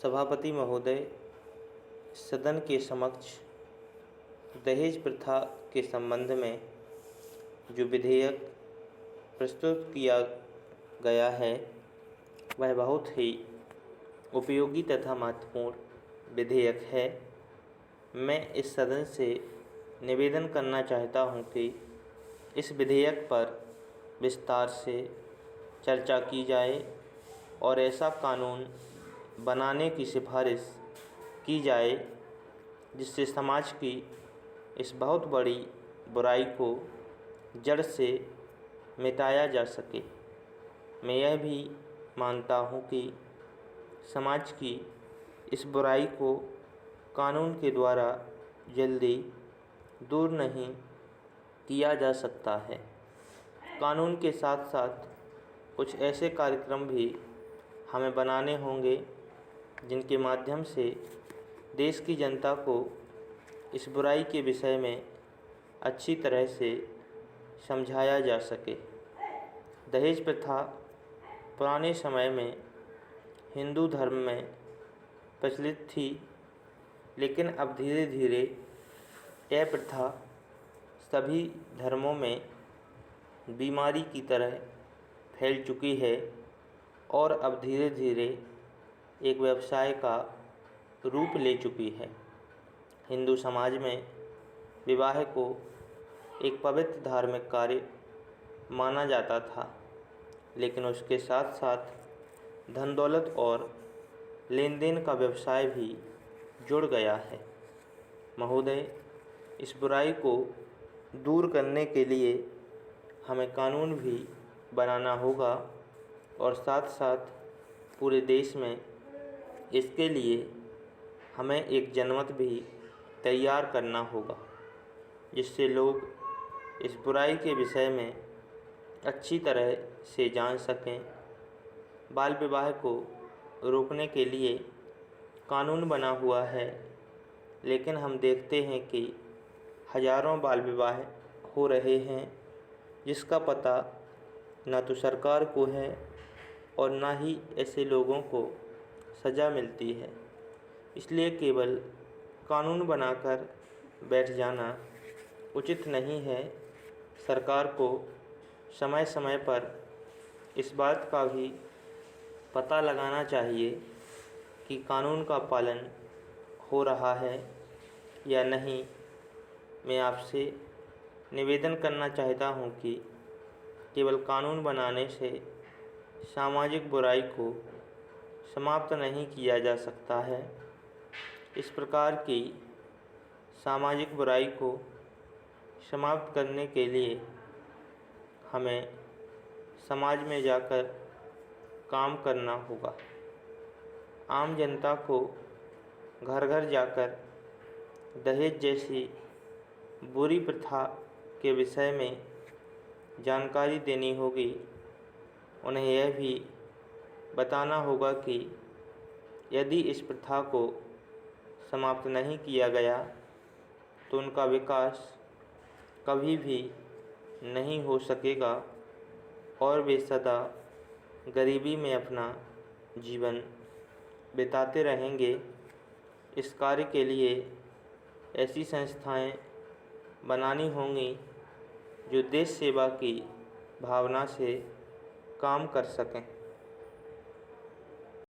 सभापति महोदय, सदन के समक्ष दहेज प्रथा के संबंध में जो विधेयक प्रस्तुत किया गया है वह बहुत ही उपयोगी तथा महत्वपूर्ण विधेयक है। मैं इस सदन से निवेदन करना चाहता हूं कि इस विधेयक पर विस्तार से चर्चा की जाए और ऐसा कानून बनाने की सिफारिश की जाए जिससे समाज की इस बहुत बड़ी बुराई को जड़ से मिटाया जा सके। मैं यह भी मानता हूँ कि समाज की इस बुराई को कानून के द्वारा जल्दी दूर नहीं किया जा सकता है। कानून के साथ साथ कुछ ऐसे कार्यक्रम भी हमें बनाने होंगे जिनके माध्यम से देश की जनता को इस बुराई के विषय में अच्छी तरह से समझाया जा सके। दहेज प्रथा पुराने समय में हिंदू धर्म में प्रचलित थी, लेकिन अब धीरे धीरे यह प्रथा सभी धर्मों में बीमारी की तरह फैल चुकी है और अब धीरे धीरे एक व्यवसाय का रूप ले चुकी है। हिंदू समाज में विवाह को एक पवित्र धार्मिक कार्य माना जाता था, लेकिन उसके साथ साथ धन दौलत और लेन देन का व्यवसाय भी जुड़ गया है। महोदय, इस बुराई को दूर करने के लिए हमें कानून भी बनाना होगा और साथ साथ पूरे देश में इसके लिए हमें एक जनमत भी तैयार करना होगा, जिससे लोग इस बुराई के विषय में अच्छी तरह से जान सकें। बाल विवाह को रोकने के लिए कानून बना हुआ है, लेकिन हम देखते हैं कि हज़ारों बाल विवाह हो रहे हैं जिसका पता न तो सरकार को है और न ही ऐसे लोगों को सज़ा मिलती है। इसलिए केवल कानून बनाकर बैठ जाना उचित नहीं है। सरकार को समय समय पर इस बात का भी पता लगाना चाहिए कि कानून का पालन हो रहा है या नहीं। मैं आपसे निवेदन करना चाहता हूँ कि केवल कानून बनाने से सामाजिक बुराई को समाप्त नहीं किया जा सकता है। इस प्रकार की सामाजिक बुराई को समाप्त करने के लिए हमें समाज में जाकर काम करना होगा। आम जनता को घर घर जाकर दहेज जैसी बुरी प्रथा के विषय में जानकारी देनी होगी। उन्हें यह भी बताना होगा कि यदि इस प्रथा को समाप्त नहीं किया गया तो उनका विकास कभी भी नहीं हो सकेगा और वे सदा गरीबी में अपना जीवन बिताते रहेंगे। इस कार्य के लिए ऐसी संस्थाएं बनानी होंगी जो देश सेवा की भावना से काम कर सकें।